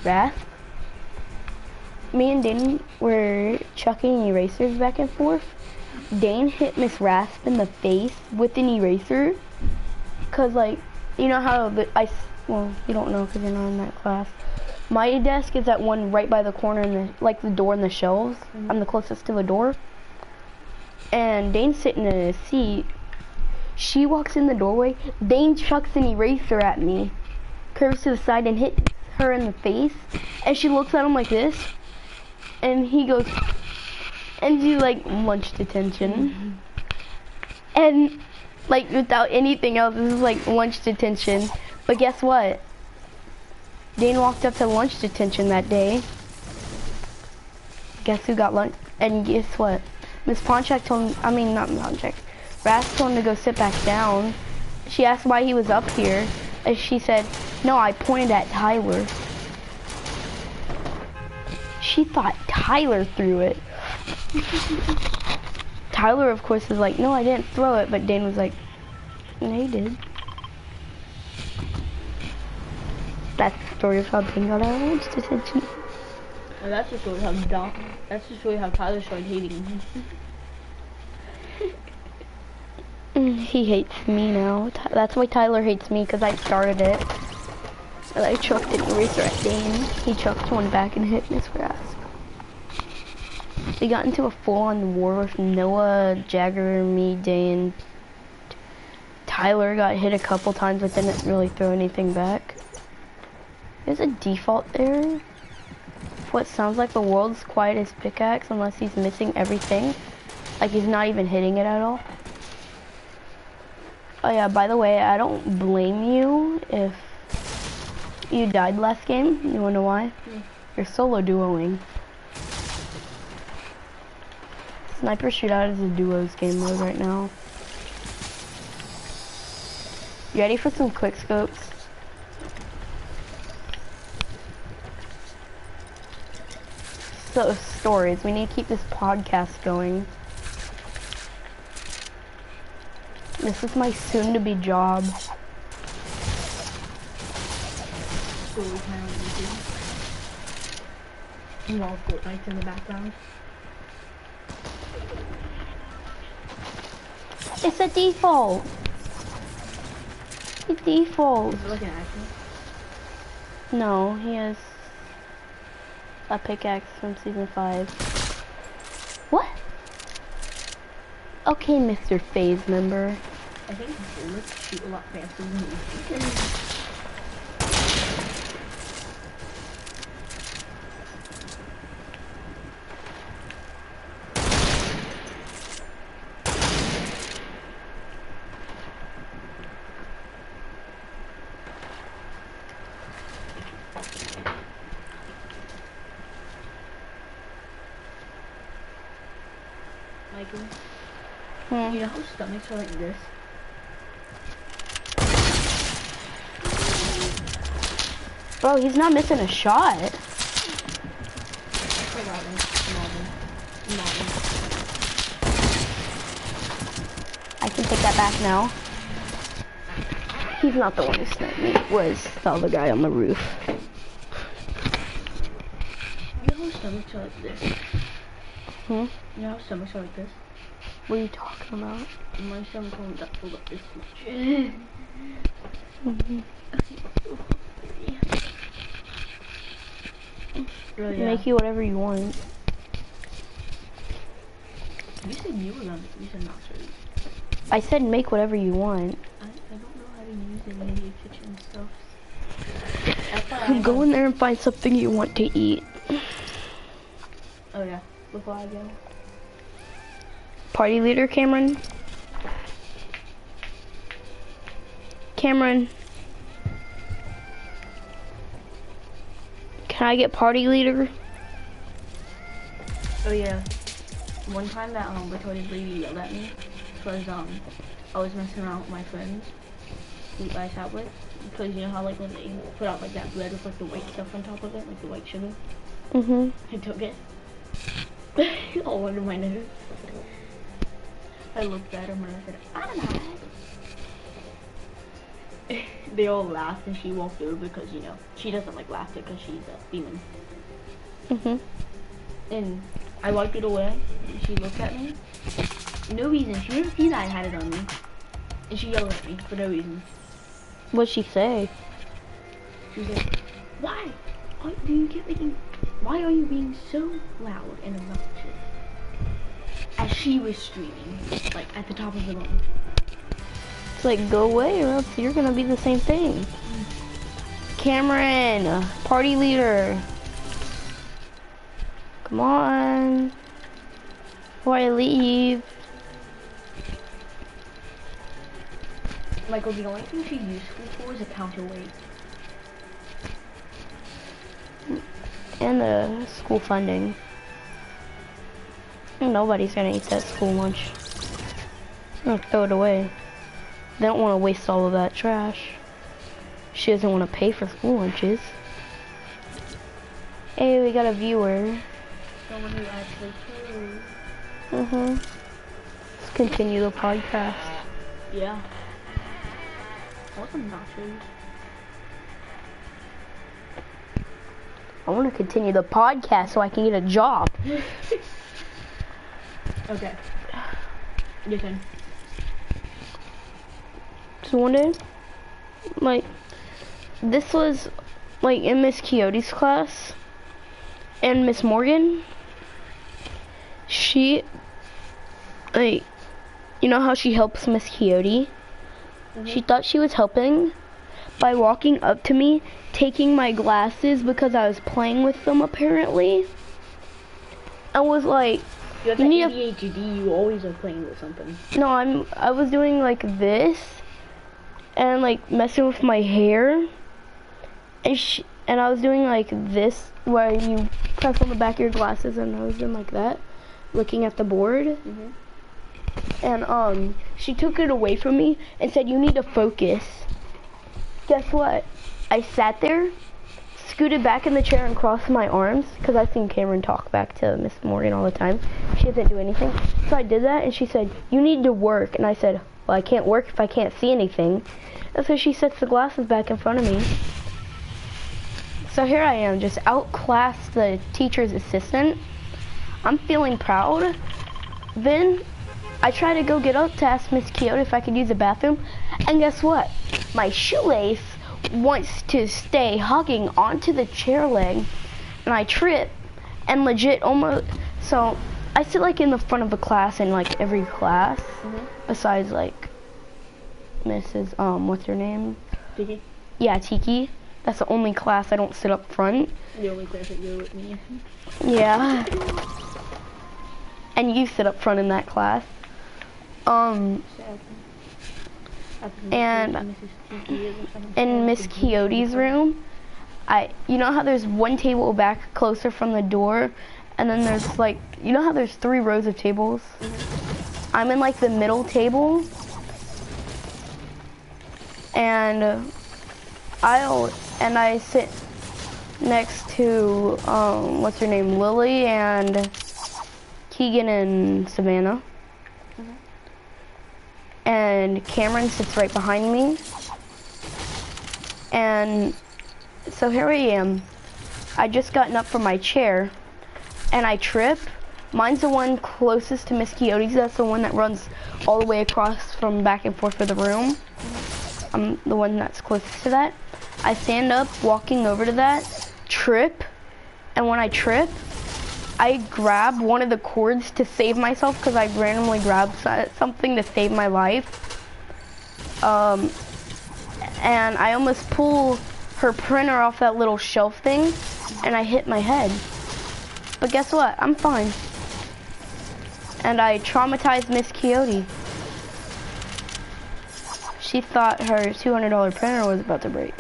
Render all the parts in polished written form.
Wrath. Me and Dane were chucking erasers back and forth. Dane hit Miss Rasp in the face with an eraser. Cause like, you know how well, you don't know because you're not in that class. My desk is at one right by the corner in the, like the door and the shelves. I'm the closest to the door. And Dane's sitting in his seat. She walks in the doorway. Dane chucks an eraser at me, curves to the side and hits her in the face. And she looks at him like this. And he goes, and she like lunch detention. And like without anything else, this is like lunch detention. But guess what? Dane walked up to lunch detention that day. Guess who got lunch? And guess what? Miss Ponchak told him, I mean not Ponchak, Ras told him to go sit back down. She asked why he was up here. And she said, no, I pointed at Tyler. She thought Tyler threw it. Tyler, of course, is like, no, I didn't throw it. But Dane was like, no, you did. That's the story of how Dane got out of lunch detention. And that's the story how that's the story how Tyler started hating him. He hates me now. That's why Tyler hates me, because I started it. And I chucked an eraser at Dane. He chucked one back and hit Miss Rasp. We got into a full-on war with Noah, Jagger, me, Dane. Tyler got hit a couple times but didn't really throw anything back. There's a default error. What sounds like the world's quietest pickaxe unless he's missing everything. Like he's not even hitting it at all. Oh yeah, by the way, I don't blame you if you died last game. You wanna know why? You're solo duoing. Sniper Shootout is a duos game mode right now. You ready for some quick scopes? So, stories. We need to keep this podcast going. This is my soon-to-be job. Small Fortnite in the background. It's a default. It's default. Is it like an action? No, he has a pickaxe from season 5. What? Okay, Mr. Phase member. I think bullets shoot a lot faster than you. Michael, you know how stomachs are like this? Bro, he's not missing a shot. I can take that back now. He's not the one who sniped me. It was the other guy on the roof. You know how stomachs are like this? Hmm? You know how stomachs are like this? What are you talking about? My stomach won't pulled up this much. Really, yeah. Make you whatever you want. You said you were gonna, you said not to. I said make whatever you want. I don't know how to use any of the kitchen stuff. Go in there and find something you want to eat. Oh yeah, before I go. Party leader, Cameron. Cameron. Can I get party leader? Oh yeah. One time that retarded lady yelled at me because I was messing around with my friends who I sat with, because you know how like when they put out like that bread with like the white stuff on top of it, like the white sugar. Mhm. I took it all under my nose. I looked at him and I said, I'm not. they all laughed and she walked over because, you know, she doesn't like laughter because she's a demon. And I wiped it away and she looked at me. No reason. She didn't see that I had it on me. And she yelled at me for no reason. What'd she say? She said, why are you being so loud and obnoxious? As she was screaming, like at the top of the lungs. It's like, go away or else you're gonna be the same thing. Cameron, party leader. Come on. Before I leave. Michael, the only thing she's useful for is a counterweight. And the school funding. Nobody's gonna eat that school lunch. I'm gonna throw it away. They don't want to waste all of that trash. She doesn't want to pay for school lunches. Hey, we got a viewer. Someone who actually cares. Let's continue the podcast. Yeah. Awesome nachos. I want to continue the podcast so I can get a job. Okay. Your turn. So one day, like, this was, like, in Miss Coyote's class, and Miss Morgan, she, like, you know how she helps Miss Coyote? She thought she was helping by walking up to me, taking my glasses because I was playing with them, apparently, and was like, You have ADHD, you always are playing with something. No, I was doing like this, and like messing with my hair, and I was doing like this, where you press on the back of your glasses, and I was doing like that, looking at the board. And she took it away from me and said, "You need to focus." Guess what? I sat there, scooted back in the chair, and crossed my arms, because I've seen Cameron talk back to Miss Morgan all the time. She doesn't do anything. So I did that, and she said, "You need to work." And I said, "Well, I can't work if I can't see anything." And so she sets the glasses back in front of me. So here I am, just outclassed the teacher's assistant. I'm feeling proud. Then I try to go get up to ask Miss Coyote if I could use the bathroom. And guess what? My shoelace wants to stay hugging onto the chair leg, and I trip and legit almost, so I sit like in the front of the class in like every class besides like Mrs. What's her name? Tiki? Yeah, Tiki. That's the only class I don't sit up front. The only class that you're with me. Yeah. And you sit up front in that class. And in Miss Coyote's room, you know how there's one table back closer from the door, and then there's like, you know how there's 3 rows of tables? I'm in like the middle table, and I sit next to what's her name, Lily, and Keegan and Savannah. And Cameron sits right behind me. And so here I am. I just gotten up from my chair, and I trip. Mine's the one closest to Miss Coyote's. That's the one that runs all the way across from back and forth for the room. I'm the one that's closest to that. I stand up, walking over to that, trip, and when I trip, I grab one of the cords to save myself because I randomly grabbed something to save my life. And I almost pull her printer off that little shelf thing, and I hit my head. But guess what? I'm fine. And I traumatized Miss Coyote. She thought her $200 printer was about to break.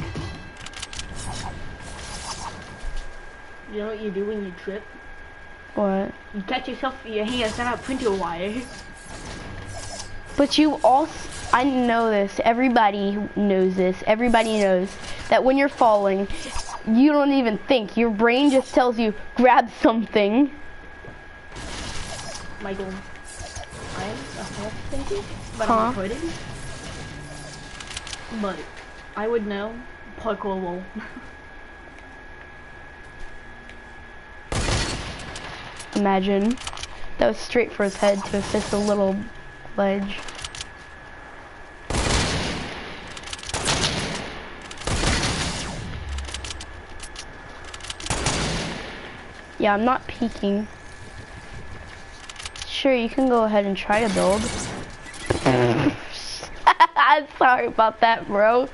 You know what you do when you trip? What? You catch yourself in your hand, send out printer wire. But you also, I know this, everybody knows this, everybody knows that when you're falling, you don't even think. Your brain just tells you, grab something. Michael, I'm a half thinking, but Huh? I'm recording. But I would know. Parkour wall. Imagine. That was straight for his head to assist a little ledge. Yeah, I'm not peeking. Sure, you can go ahead and try to build. I'm sorry about that, bro.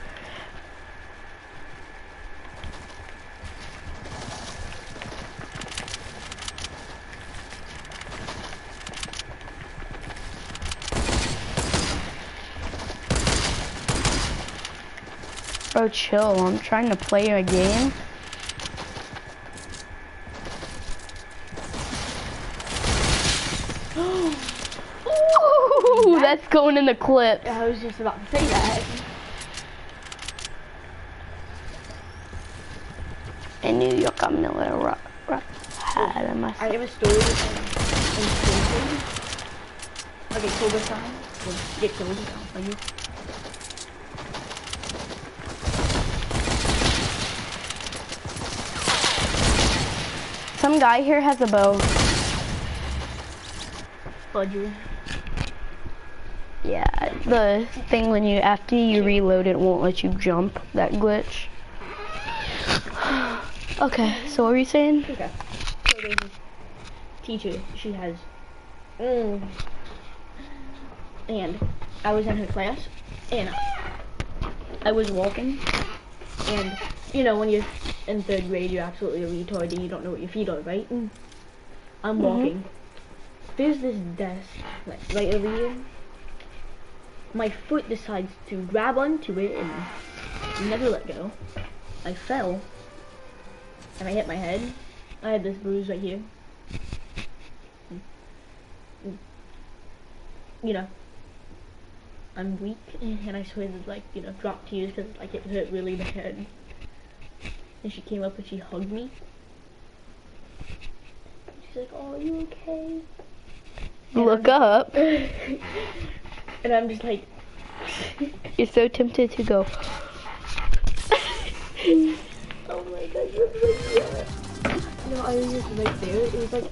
Bro, chill. I'm trying to play a game. Ooh, that's going in the clip. I was just about to say that. In New York, I'm in a little rock hat on my I have a story in school. Okay, Cobra time. We'll get Cobra down. Are you? Some guy here has a bow. Fudger. Yeah, the thing when you, after you reload it, won't let you jump, that glitch. Okay, so what were you saying? Okay. So there's this teacher, she has, and I was in her class, and I was walking, and you know when you're in 3rd grade, you're absolutely a retard and you don't know what your feet are, right? And I'm walking. There's this desk, like right over here. My foot decides to grab onto it and never let go. I fell, and I hit my head. I had this bruise right here. You know, I'm weak, and I swear to, like, you know, drop tears because like it hurt really bad. And she came up and she hugged me. She's like, "Oh, are you okay?" And Look up. And I'm just like, You're so tempted to go. oh my god, you're like, yeah. No, I was just right there. It was like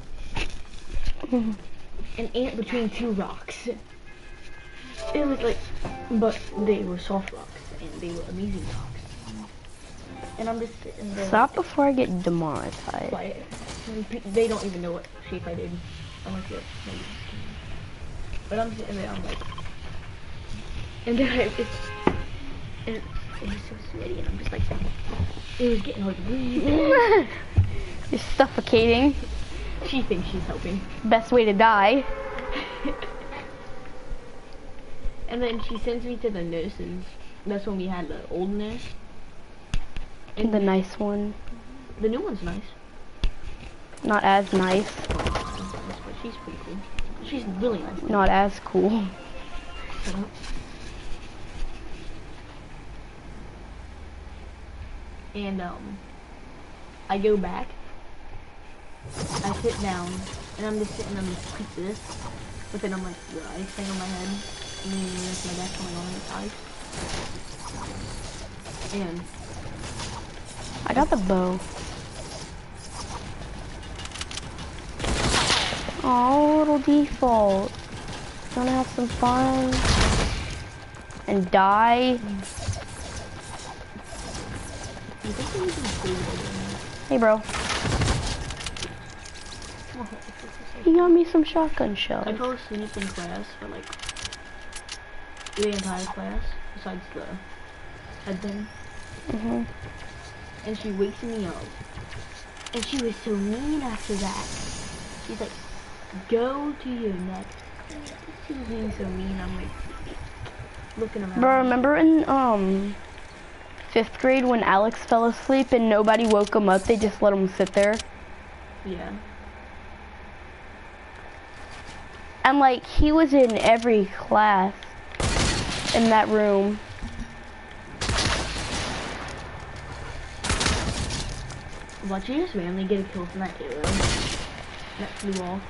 an ant between 2 rocks. It was like, but they were soft rocks, and they were amazing rocks. And I'm just sitting there. Stop before I get demonetized. Quiet. They don't even know what shape I did. I'm like, what? But I'm sitting there, I'm like, and then it was so sweaty, and I'm just like, it was getting hard to breathe. You're suffocating. She thinks she's helping. Best way to die. And then she sends me to the nurses. That's when we had the old nurse. And The nice one. the new one's nice. Not as nice. But she's pretty cool. She's really nice. Not as cool. Shut up. And I go back. I sit down, and I'm just sitting on this like this. But then I'm like, the ice thing on my head. Meaning there's my back coming on the ice. And I got the bow. Oh, little default. Wanna have some fun? And die? you think we can save it? Hey, bro. You got me some shotgun shells. I fell asleep in class for like the entire class, besides the head thing. And she wakes me up, and she was so mean after that. She's like, "Go to your next." She was being so mean. I'm like looking around. Bro, remember in 5th grade when Alex fell asleep and nobody woke him up? They just let him sit there. Yeah. And like he was in every class in that room. Watch you just randomly get a kill from that arrow that flew off.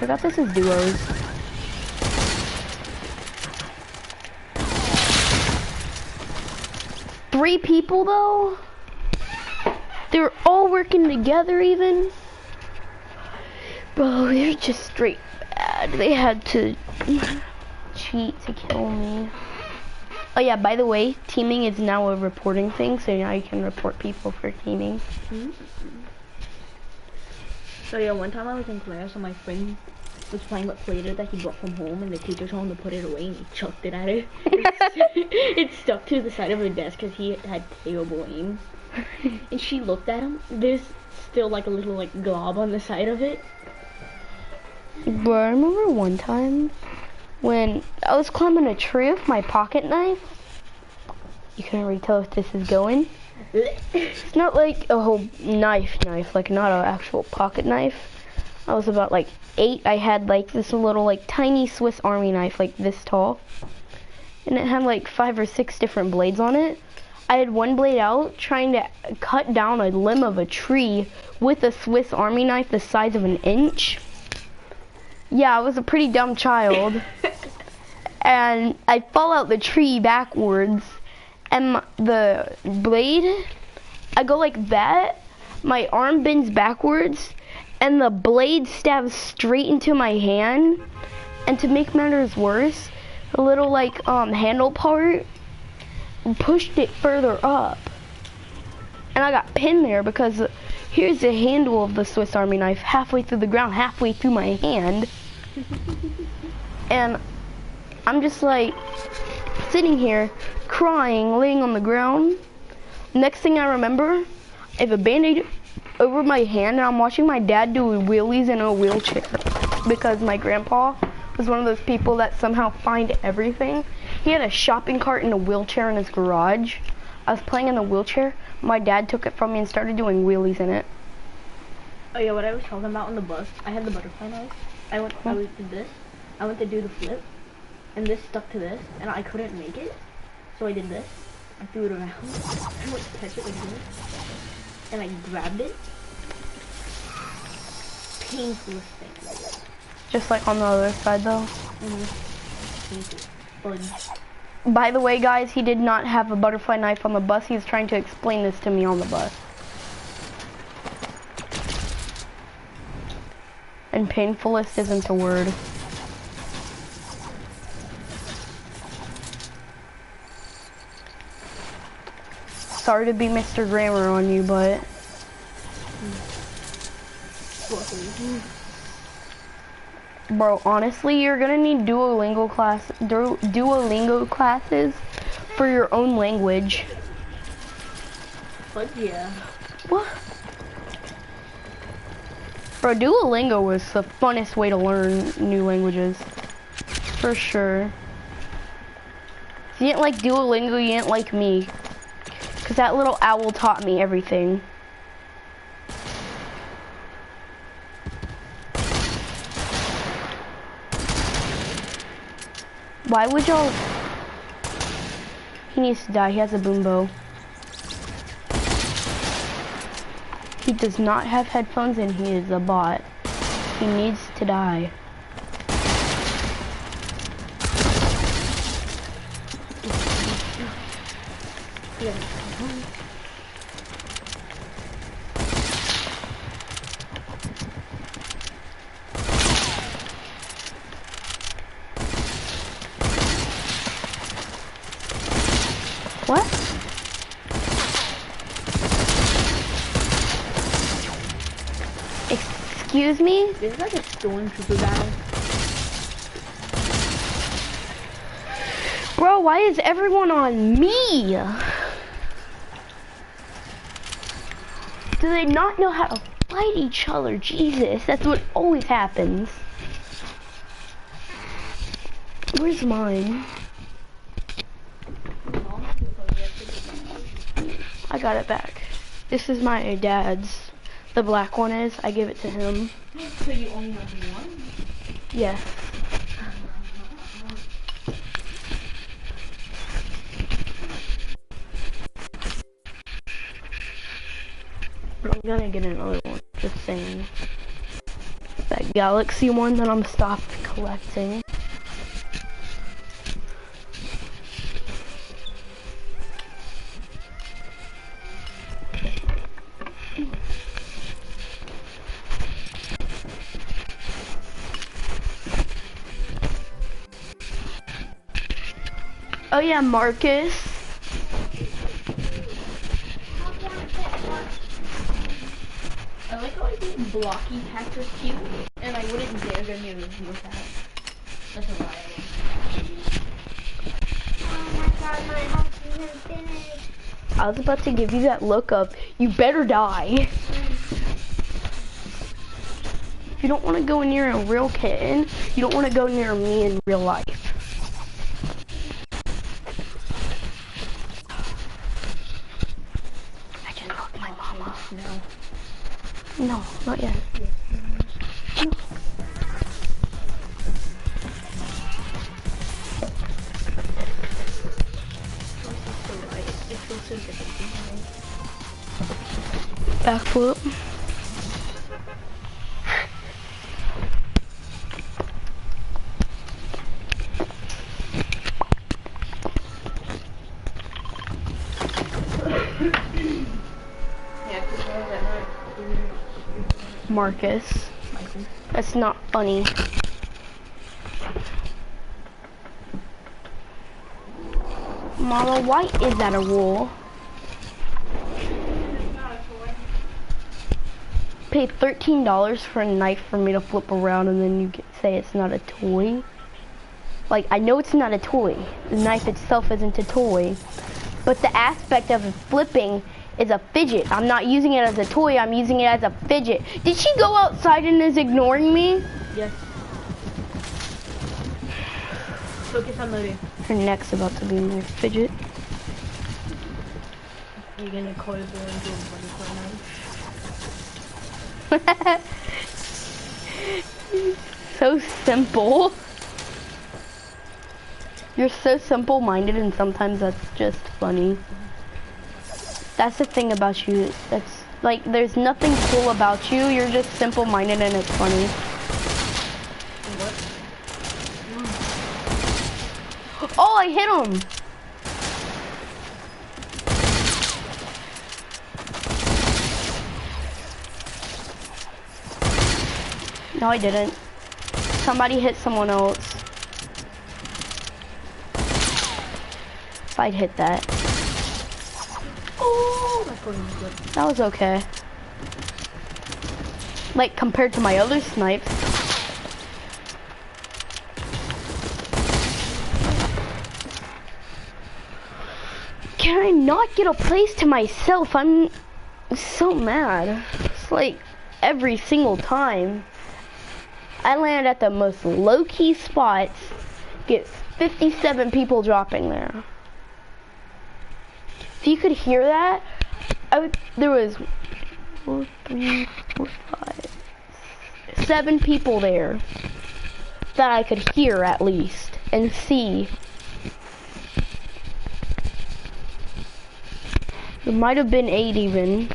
forgot this is duos. Three people though? They're all working together even? Bro, they're just straight bad. They had to cheat to kill me. Oh yeah, by the way, teaming is now a reporting thing, so now you can report people for teaming. So yeah, one time I was in class and my friend was playing with Play-Doh that he brought from home, and the teacher told him to put it away, and he chucked it at her. It stuck to the side of her desk because he had terrible aim. And she looked at him. There's still like a little like glob on the side of it. Bro, I remember one time when I was climbing a tree with my pocket knife. You can't really tell if this is going. It's not like a whole knife, like not an actual pocket knife. I was about like 8. I had like this little like tiny Swiss Army knife like this tall. And it had like 5 or 6 different blades on it. I had one blade out trying to cut down a limb of a tree with a Swiss Army knife the size of an inch. Yeah, I was a pretty dumb child. And I fall out the tree backwards. And the blade, I go like that. My arm bends backwards. And the blade stabs straight into my hand. And to make matters worse, the little like handle part pushed it further up. And I got pinned there because here's the handle of the Swiss Army knife halfway through the ground, halfway through my hand. And I'm just like sitting here crying, laying on the ground. Next thing I remember, I have a band-aid over my hand and I'm watching my dad do wheelies in a wheelchair because my grandpa was one of those people that somehow find everything. He had a shopping cart and a wheelchair in his garage. I was playing in the wheelchair. My dad took it from me and started doing wheelies in it. Oh yeah, what I was talking about on the bus, I had the butterfly knife. I did this. I went to do the flip, and this stuck to this, and I couldn't make it. So I did this. I threw it around. I went to catch it like this, and I grabbed it. Painful thing. Just like on the other side though. Painful. By the way, guys, he did not have a butterfly knife on the bus. He was trying to explain this to me on the bus. And painfulest isn't a word. Sorry to be Mr. Grammar on you, but... Bro, honestly, you're gonna need Duolingo classes for your own language. But yeah. What? Bro, Duolingo was the funnest way to learn new languages. For sure. If you didn't like Duolingo, you didn't like me. Because that little owl taught me everything. Why would y'all... He needs to die. He has a boom bow. He does not have headphones and he is a bot. He needs to die. What? Excuse me? This is like a stormtrooper battle. Bro, why is everyone on me? Do they not know how to fight each other? Jesus, that's what always happens. Where's mine? I got it back. This is my dad's. The black one is. I give it to him. So you only have one? Yes. I'm gonna get another one. Just saying. That galaxy one that I'm stopped collecting. Oh yeah, Marcus. I like how I think blocky packs are cute, and I wouldn't dare go near the with that. That's a lie. Oh my god, my house isn't finished. I was about to give you that look of, you better die. You don't want to go near a real kitten. You don't want to go near me in real life. I just fucked my mama. No, not yet. No. Backflip. Marcus. That's not funny. Mama, why is that a wool? Paid $13 for a knife for me to flip around and then you say it's not a toy? Like, I know it's not a toy. The knife itself isn't a toy. But the aspect of it flipping is a fidget. I'm not using it as a toy, I'm using it as a fidget. Did she go outside and is ignoring me? Yes. Focus on loading. Her neck's about to be my fidget. You're gonna call it going to a So simple. You're so simple-minded and sometimes that's just funny. That's the thing about you. That's like, there's nothing cool about you. You're just simple-minded and it's funny. What? Oh, I hit him. No, I didn't. Somebody hit someone else. If I'd hit that. Oh, my phone is good. That was okay. Like, compared to my other snipes. Can I not get a place to myself? I'm so mad. It's like every single time. I land at the most low-key spots, get 57 people dropping there. If you could hear that, there was 4, 3, 4, 5, 7 people there that I could hear at least and see. There might have been 8 even.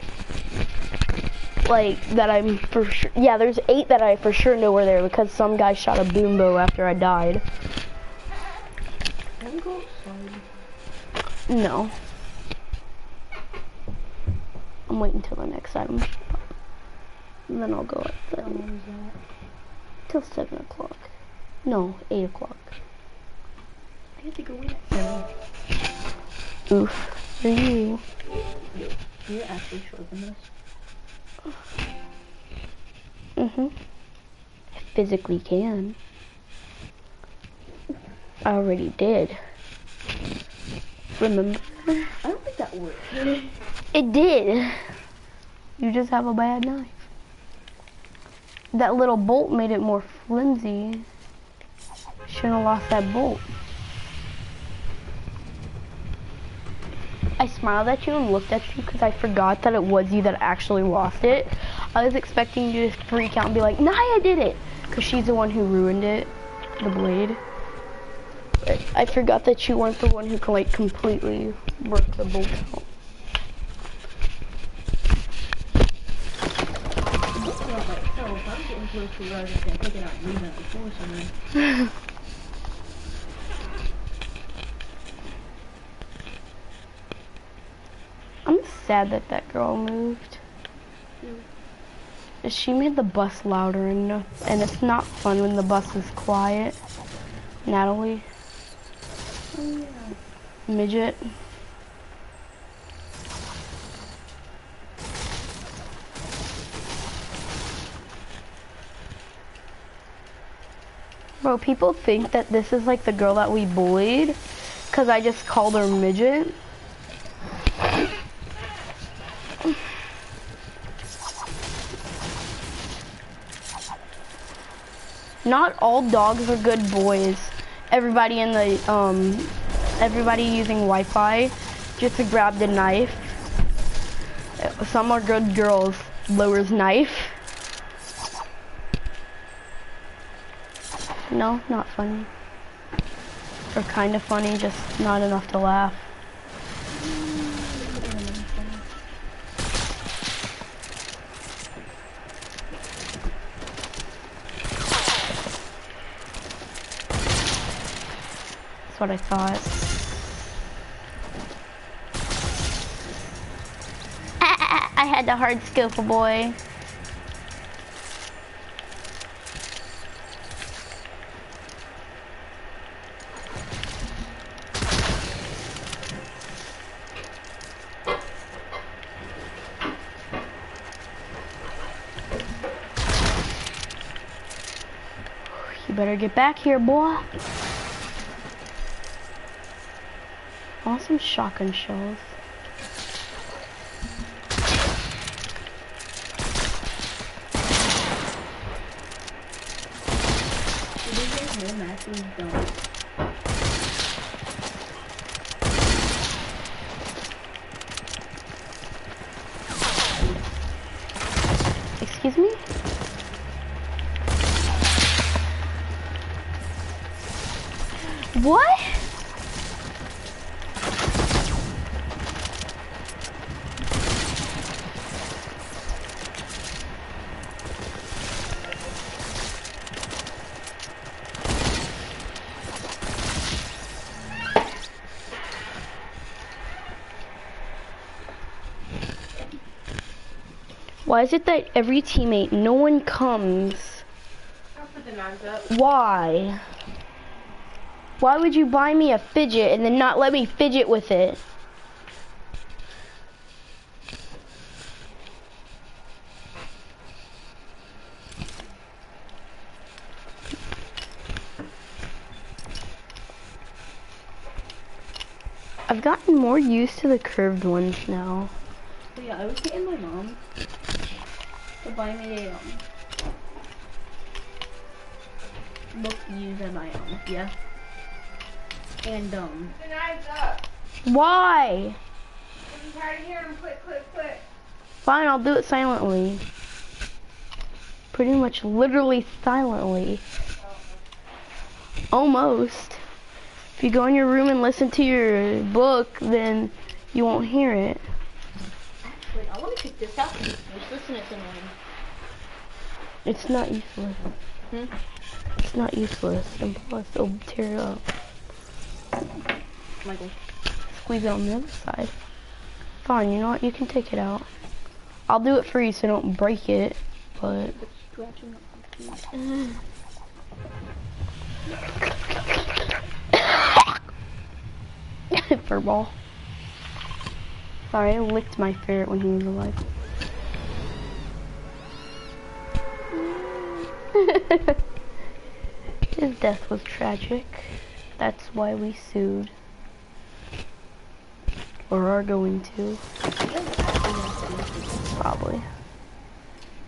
Like, that I'm for sure, yeah, there's 8 that I for sure know were there because some guy shot a boom bow after I died. Can we go outside? No. I'm waiting till the next item shop. And then I'll go outside. How long is that? Till 7 o'clock. No, 8 o'clock. I have to go in at 7. Oof. For you. You're actually shorter than this. Mm-hmm. I physically can. I already did. Remember? I don't think that worked. It did. You just have a bad knife. That little bolt made it more flimsy. Shouldn't have lost that bolt. I smiled at you and looked at you because I forgot that it was you that actually lost it. I was expecting you to freak out and be like, Naya did it! Because she's the one who ruined it, the blade. But I forgot that you weren't the one who could like completely work the bolt out. so true. I was just gonna take it out and leave it on the floor somewhere. I'm sad that that girl moved. She made the bus louder and it's not fun when the bus is quiet. Natalie. Oh yeah. Midget. Bro, people think that this is like the girl that we bullied because I just called her midget. Not all dogs are good boys. Everybody in the everybody using Wi-Fi just grabbed a knife. Some are good girls. Lowers knife. No, not funny. Or kind of funny, just not enough to laugh. That's what I thought. I had the hard scope, boy. You better get back here, boy. I want some shotgun shells. Excuse me? What? Why is it that every teammate, no one comes? I'll put the knives up. Why? Why would you buy me a fidget and then not let me fidget with it? I've gotten more used to the curved ones now. So yeah, I was getting my mom to buy me a book to use at my yeah. And The knives up. Why? I'm tired of hearing them click, click, click. Fine, I'll do it silently. Pretty much literally silently. Almost. If you go in your room and listen to your book, then you won't hear it. actually, I want to check this out. Just listen, it's annoying. It's not useless. It's not useless. And plus, it'll tear it up. Michael. Squeeze it on the other side. Fine, you know what? You can take it out. I'll do it for you so don't break it, but... Furball. Sorry, I licked my ferret when he was alive. His death was tragic. That's why we sued. Or are going to. Probably.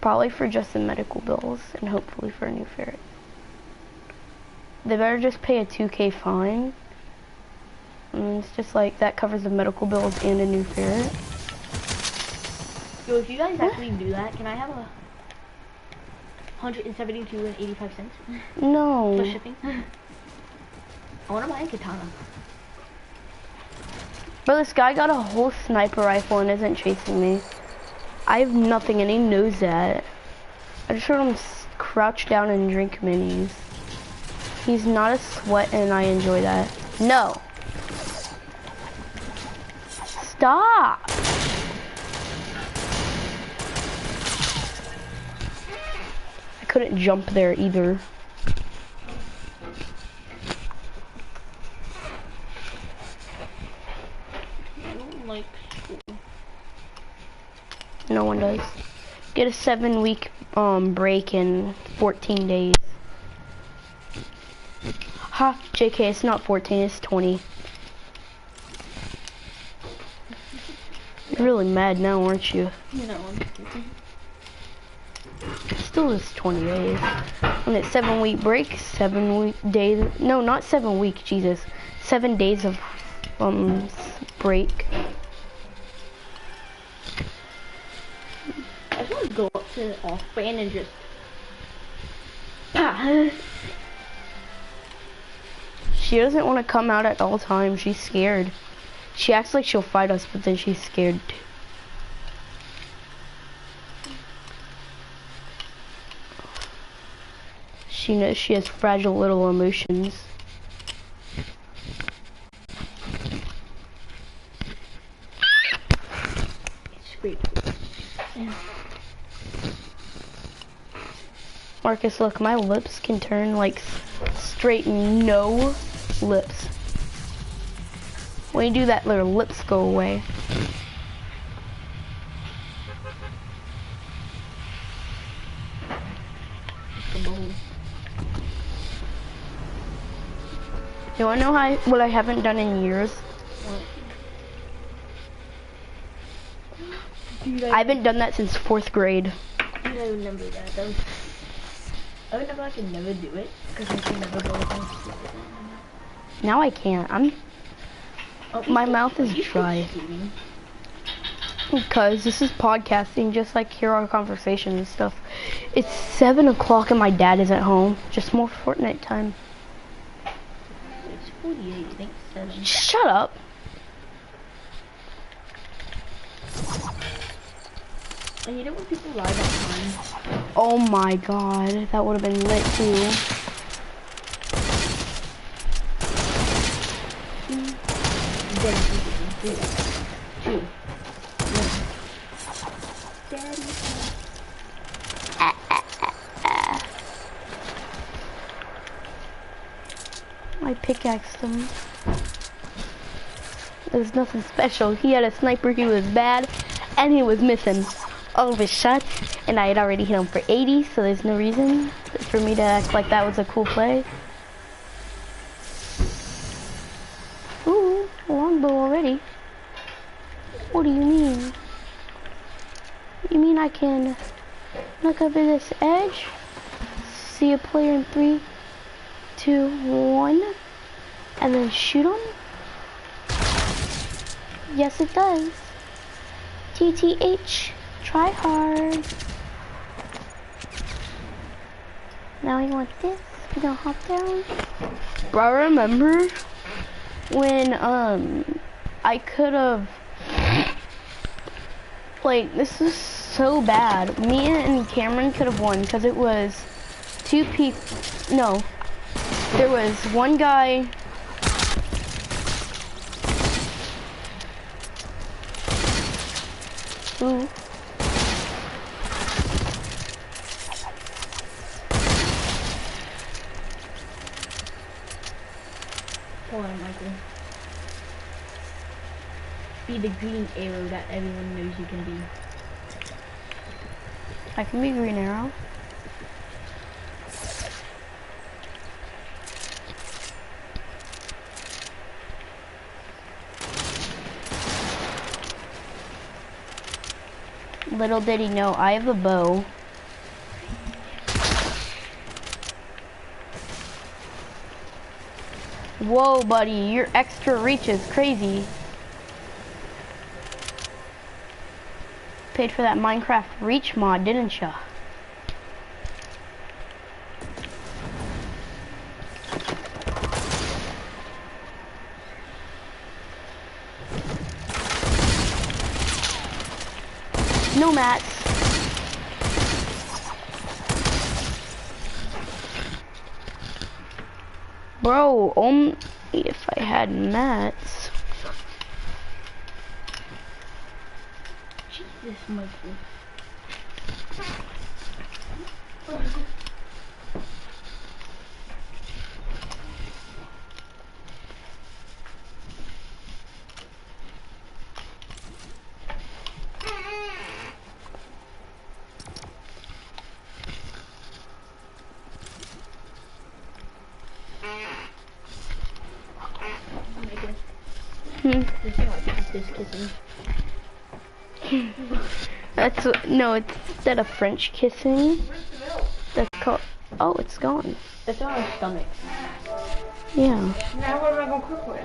Probably for just the medical bills and hopefully for a new ferret. They better just pay a 2K fine. And it's just like that covers the medical bills and a new ferret. Yo, if you guys actually do that, can I have a 172.85 cents No. for shipping? I want to buy a katana. But this guy got a whole sniper rifle and isn't chasing me. I have nothing and he knows that. I just heard him crouch down and drink minis. He's not a sweat and I enjoy that. No. Stop. I couldn't jump there either. I don't like school. No one does. Get a 7-week break in 14 days. Ha, JK, it's not 14, it's 20. You're really mad now, aren't you? You know, Still is 20 days. And it's 7-week break, 7 week days. No, not 7 week, Jesus. 7 days of break. I just want to go up to the off-brand and just... She doesn't want to come out at all times. She's scared. She acts like she'll fight us, but then she's scared. She knows she has fragile little emotions. Scrape. Yeah. Marcus, look, my lips can turn like straight no lips. When you do that, their lips go away. You wanna know what I haven't done in years? Dude, I haven't done that since 4th grade. I remember that. I remember I could never do it because I could never go against. Now I can't. My mouth is dry. Because this is podcasting, just like hear our conversation and stuff. It's 7 o'clock and my dad is at home. Just more Fortnite time. It's 48, I think 7. Shut up. I hate it when people lie about time. Oh my god, that would have been lit too. Two. I pickaxed him. There's nothing special. He had a sniper, he was bad, and he was missing all of his shots, and I had already hit him for 80, so there's no reason for me to act like that was a cool play. Ooh, a longbow already. What do you mean? You mean I can look over this edge, see a player in 3, 2, 1, and then shoot him? Yes, it does. TTH, try hard. Now we want this. We gonna hop down. Bro, I remember when I could have, like, this is so bad. Me and Cameron could have won because it was 2 people. No, there was one guy. Ooh. Hold on, Michael. Be the green arrow that everyone knows you can be. I can be Green Arrow. Little did he know, I have a bow. Whoa, buddy, your extra reach is crazy. Paid for that Minecraft reach mod, didn't ya? No mats. Bro, only if I had mats. Jesus, Michael. Hmm. This is not this kissing. That's no, it's instead of French kissing. Where's the milk? That's called. Oh, it's gone. It's on our stomach. Yeah. Now what am I gonna cook with?